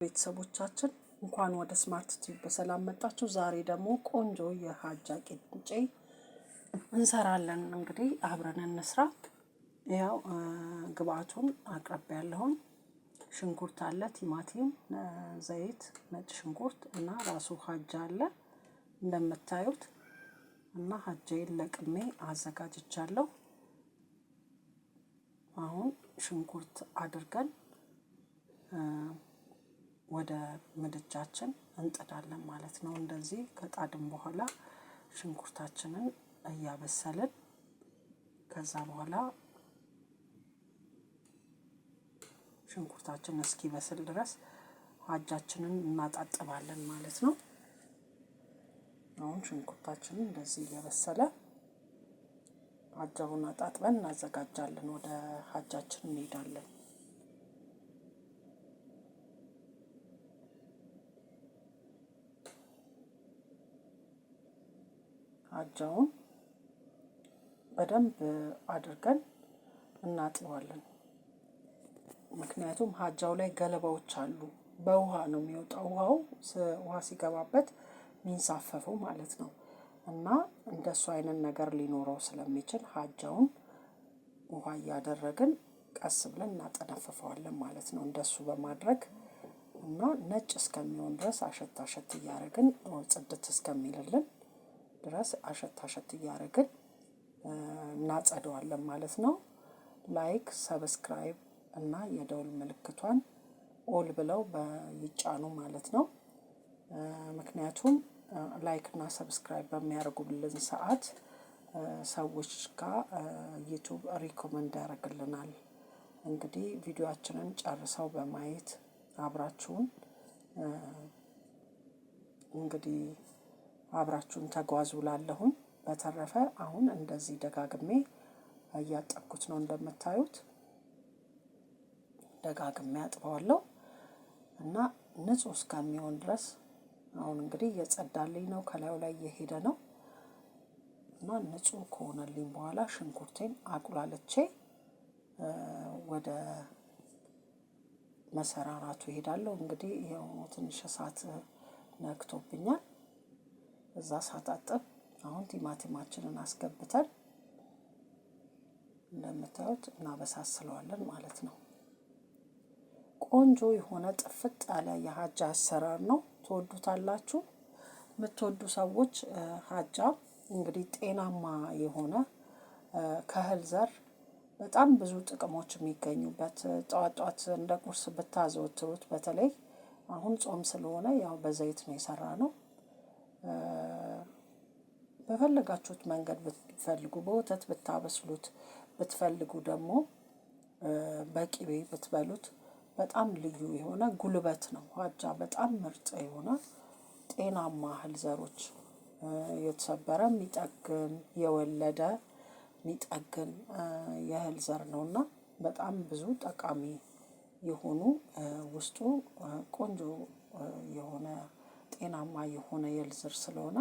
ቤተሰቦቻችን እንኳን ወደ ስማርት ቲዩብ በሰላም መጣችሁ። ዛሬ ደግሞ ቆንጆ የሀጃ ቂንጬ እንሰራለን። እንግዲህ አብረን እንስራ። ያው ግብአቱን አቅርቤያለሁኝ። ሽንኩርት አለ፣ ቲማቲም፣ ዘይት፣ ነጭ ሽንኩርት እና ራሱ ሀጃ አለ እንደምታዩት እና ሀጃዬን ለቅሜ አዘጋጅቻለሁ። አሁን ሽንኩርት አድርገን ወደ ምድጃችን እንጥዳለን ማለት ነው። እንደዚህ ከጣድን በኋላ ሽንኩርታችንን እያበሰልን ከዛ በኋላ ሽንኩርታችንን እስኪበስል ድረስ ሀጃችንን እናጣጥባለን ማለት ነው። አሁን ሽንኩርታችንን እንደዚህ እየበሰለ ሀጃውን አጣጥበን እናዘጋጃለን። ወደ ሀጃችን እንሄዳለን። ሀጃውን በደንብ አድርገን እናጥበዋለን። ምክንያቱም ሀጃው ላይ ገለባዎች አሉ። በውሃ ነው የሚወጣው። ውሃ ሲገባበት ሚንሳፈፈው ማለት ነው። እና እንደሱ አይነት ነገር ሊኖረው ስለሚችል ሀጃውን ውሃ እያደረግን ቀስ ብለን እናጠነፍፈዋለን ማለት ነው። እንደሱ በማድረግ እና ነጭ እስከሚሆን ድረስ አሸት አሸት እያደረግን ጽድት እስከሚልልን ድረስ አሸት አሸት እያደረግን እናጸደዋለን ማለት ነው። ላይክ፣ ሰብስክራይብ እና የደውል ምልክቷን ኦል ብለው ይጫኑ ማለት ነው። ምክንያቱም ላይክ እና ሰብስክራይብ በሚያደርጉልን ሰዓት ሰዎች ጋር ዩቲዩብ ሪኮመንድ ያደርግልናል። እንግዲህ ቪዲዮአችንን ጨርሰው በማየት አብራችሁን እንግዲህ አብራችሁን ተጓዙ ላለሁኝ። በተረፈ አሁን እንደዚህ ደጋግሜ እያጠብኩት ነው። እንደምታዩት ደጋግሜ አጥበዋለሁ እና ንጹህ እስከሚሆን ድረስ አሁን እንግዲህ እየጸዳልኝ ነው። ከላዩ ላይ እየሄደ ነው እና ንጹህ ከሆነልኝ በኋላ ሽንኩርቴን አቁላልቼ ወደ መሰራራቱ እሄዳለሁ። እንግዲህ ያው ትንሽ እሳት ነክቶብኛል። እዛ ሳጣጥብ አሁን ቲማቲማችንን አስገብተን እንደምታዩት እናበሳስለዋለን ማለት ነው። ቆንጆ የሆነ ጥፍጥ ያለ የሀጃ አሰራር ነው። ትወዱታላችሁ። የምትወዱ ሰዎች ሀጃ እንግዲህ ጤናማ የሆነ ከእህል ዘር በጣም ብዙ ጥቅሞች የሚገኙበት ጠዋት ጠዋት እንደ ቁርስ ብታዘወትሩት፣ በተለይ አሁን ጾም ስለሆነ ያው በዘይት ነው የሰራነው። በፈለጋችሁት መንገድ ብትፈልጉ በወተት ብታበስሉት ብትፈልጉ ደግሞ በቂቤ ብትበሉት በጣም ልዩ የሆነ ጉልበት ነው። ሀጃ በጣም ምርጥ የሆነ ጤናማ እህል ዘሮች የተሰበረ የሚጠግን የወለደ የሚጠግን የእህል ዘር ነውና በጣም ብዙ ጠቃሚ የሆኑ ውስጡ ቆንጆ የሆነ ጤናማ የሆነ የእህል ዘር ስለሆነ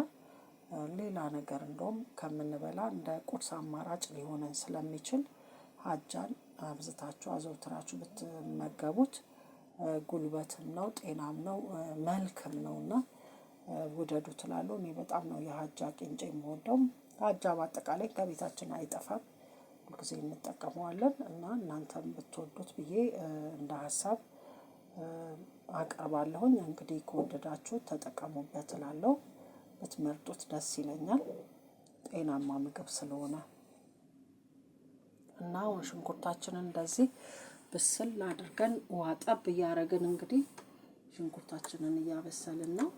ሌላ ነገር እንደውም ከምንበላ እንደ ቁርስ አማራጭ ሊሆነን ስለሚችል ሀጃን አብዝታችሁ አዘውትራችሁ ብትመገቡት ጉልበትም ነው፣ ጤናም ነው፣ መልክም ነውና ውደዱት እላለሁ። እኔ በጣም ነው የሀጃ ቂንጬ የምወደው። ሀጃ በአጠቃላይ ከቤታችን አይጠፋም፣ ሁልጊዜ እንጠቀመዋለን እና እናንተም ብትወዱት ብዬ እንደ ሀሳብ አቀርባለሁኝ። እንግዲህ ከወደዳችሁት ተጠቀሙበት እላለሁ። ብትመርጡት ደስ ይለኛል፣ ጤናማ ምግብ ስለሆነ እና አሁን ሽንኩርታችንን እንደዚህ ብስል አድርገን ውሃ ጠብ እያደረግን እንግዲህ ሽንኩርታችንን እያበሰልን ነው።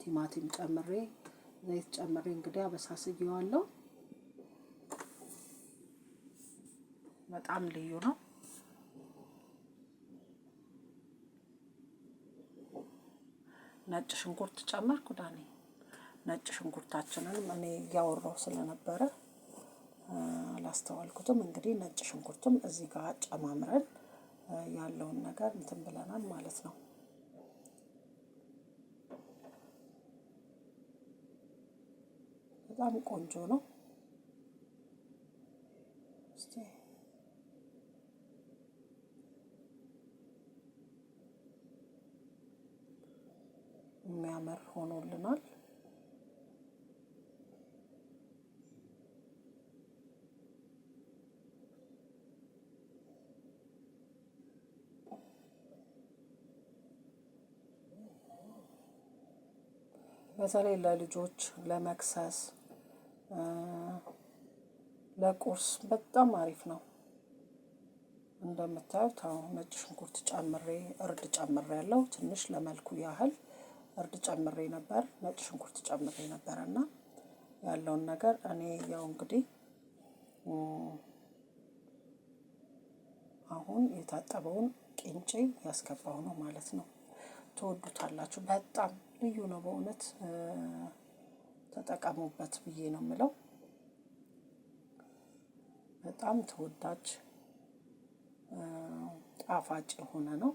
ቲማቲም ጨምሬ ዘይት ጨምሬ እንግዲህ አበሳስየዋለሁ። በጣም ልዩ ነው። ነጭ ሽንኩርት ጨመርኩ ዳኒ። ነጭ ሽንኩርታችንን እኔ እያወራሁ ስለነበረ አላስተዋልኩትም። እንግዲህ ነጭ ሽንኩርትም እዚህ ጋር ጨማምረን ያለውን ነገር እንትን ብለናል ማለት ነው። በጣም ቆንጆ ነው። እስቲ የሚያምር ሆኖልናል። በተለይ ለልጆች ለመክሰስ ለቁርስ በጣም አሪፍ ነው። እንደምታዩት አሁን ነጭ ሽንኩርት ጨምሬ እርድ ጨምሬ ያለው ትንሽ ለመልኩ ያህል እርድ ጨምሬ ነበር፣ ነጭ ሽንኩርት ጨምሬ ነበር እና ያለውን ነገር እኔ ያው እንግዲህ አሁን የታጠበውን ቂንጬ ያስገባው ነው ማለት ነው። ትወዱታላችሁ። በጣም ልዩ ነው በእውነት ተጠቀሙበት ብዬ ነው የምለው። በጣም ተወዳጅ ጣፋጭ የሆነ ነው።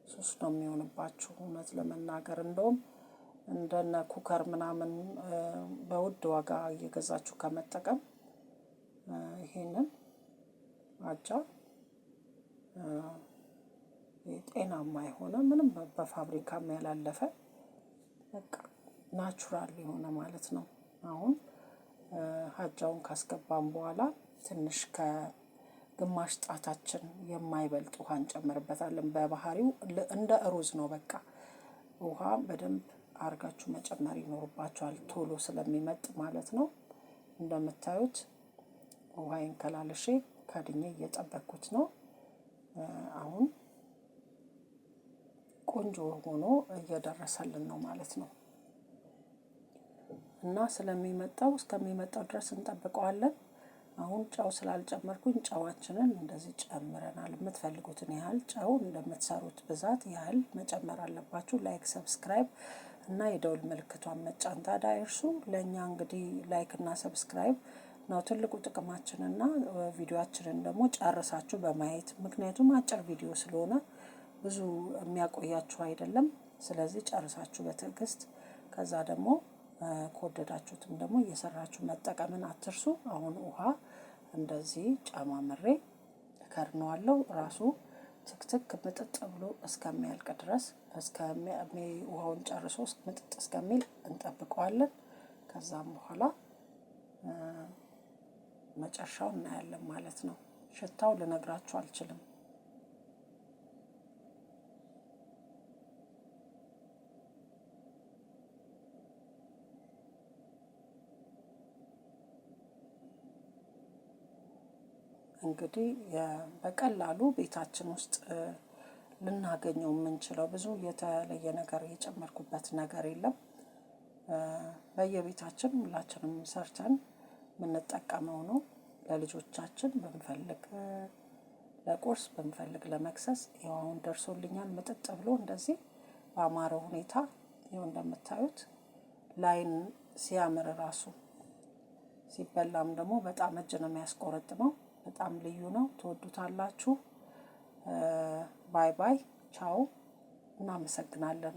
ሱስ ነው የሚሆንባችሁ እውነት ለመናገር እንደውም እንደነ ኩከር ምናምን በውድ ዋጋ እየገዛችሁ ከመጠቀም ይሄንን አጃ ጤናማ የሆነ ምንም በፋብሪካም ያላለፈ በቃ ናቹራል የሆነ ማለት ነው። አሁን አጃውን ካስገባን በኋላ ትንሽ ከግማሽ ጣታችን የማይበልጥ ውሃ እንጨምርበታለን። በባህሪው እንደ ሩዝ ነው። በቃ ውሃ በደንብ አርጋችሁ መጨመር ይኖርባችኋል ቶሎ ስለሚመጥ ማለት ነው። እንደምታዩት ውሃዬን ከላልሼ ከድኜ እየጠበኩት ነው። አሁን ቆንጆ ሆኖ እየደረሰልን ነው ማለት ነው። እና ስለሚመጣው እስከሚመጣው ድረስ እንጠብቀዋለን። አሁን ጨው ስላልጨመርኩኝ ጨዋችንን እንደዚህ ጨምረናል። የምትፈልጉትን ያህል ጨው እንደምትሰሩት ብዛት ያህል መጨመር አለባችሁ። ላይክ፣ ሰብስክራይብ እና የደውል ምልክቷን መጫን ታዲያ እርሱ ለእኛ እንግዲህ ላይክ እና ሰብስክራይብ ነው ትልቁ ጥቅማችን እና ቪዲዮአችንን ደግሞ ጨርሳችሁ በማየት ምክንያቱም አጭር ቪዲዮ ስለሆነ ብዙ የሚያቆያችሁ አይደለም። ስለዚህ ጨርሳችሁ በትዕግስት ከዛ ደግሞ ከወደዳችሁትም ደግሞ እየሰራችሁ መጠቀምን አትርሱ። አሁን ውሃ እንደዚህ ጨማምሬ እከርነዋለሁ። ራሱ ትክትክ ምጥጥ ብሎ እስከሚያልቅ ድረስ ውሃውን ጨርሶ ምጥጥ እስከሚል እንጠብቀዋለን። ከዛም በኋላ መጨረሻው እናያለን ማለት ነው። ሽታው ልነግራችሁ አልችልም። እንግዲህ በቀላሉ ቤታችን ውስጥ ልናገኘው የምንችለው ብዙ የተለየ ነገር የጨመርኩበት ነገር የለም። በየቤታችን ሁላችንም ሰርተን የምንጠቀመው ነው። ለልጆቻችን ብንፈልግ ለቁርስ ብንፈልግ ለመክሰስ ይኸው አሁን ደርሶልኛል። ምጥጥ ብሎ እንደዚህ በአማረ ሁኔታ ይኸው እንደምታዩት ላይን ሲያምር ራሱ ሲበላም ደግሞ በጣም እጅ ነው የሚያስቆረጥመው። በጣም ልዩ ነው። ትወዱታላችሁ። ባይ ባይ ቻው። እናመሰግናለን።